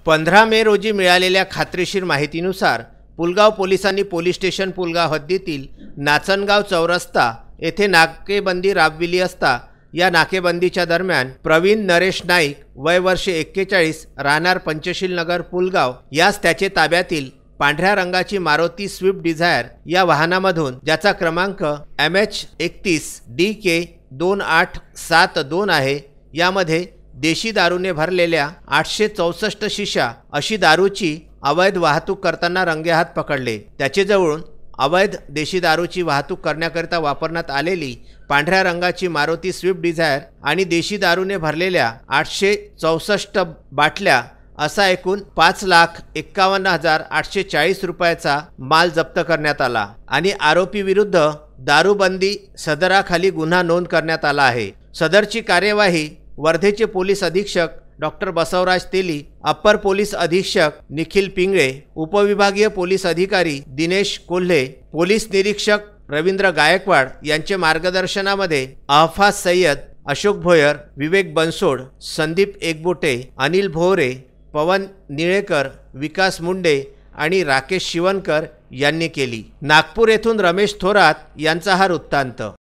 15 मे रोजी मिळालेल्या खात्रीशीर माहितीनुसार पुलगाव पोलिसांनी पोलीस स्टेशन पुलगाव हद्दीतील नाचनगाव चौरस्ता येथे नाकेबंदी राबविली असता या नाकेबंदीच्या दरम्यान प्रवीण नरेश नाईक वय वर्ष 41 राहणार पंचशील नगर पुलगाव यास त्याचे ताब्यातील पांढऱ्या रंगाची मारुती स्विफ्ट डिझायर या वाहनामधून ज्याचा क्रमांक MH31DK 2872 आहे यामध्ये देशी दारूने भरलेल्या 864 शिशा अशी दारूची अवैध वाहतूक करताना रंगेहात पकडले। त्याच्याजवळून अवैध देशी दारूची वाहतूक करण्याकरिता वापरण्यात आलेली पांढऱ्या रंगाची मारुती स्विफ्ट डिझायर आणि देशी दारूने भरलेल्या 864 बाटल्या असा एकूण 5,51,840 रुपयाचा माल जप्त करण्यात आला आणि आरोपी विरुद्ध दारूबंदी सदराखाली गुन्हा नोंद करण्यात आला आहे। सदरची कार्यवाही वर्धेचे पोलीस अधीक्षक डॉक्टर बसवराज तेली, अप्पर पोलीस अधीक्षक निखिल पिंगळे, उपविभागीय पोलीस अधिकारी दिनेश कोल्हे, पोलीस निरीक्षक रवींद्र गायकवाड यांचे मार्गदर्शनामध्ये अहफाज सय्यद, अशोक भोयर, विवेक बनसोड, संदीप एकबोटे, अनिल भोरे, पवन निळेकर, विकास मुंडे आणि राकेश शिवनकर यांनी केली। नागपूर येथून रमेश थोरात यांचा हा वृत्तांत।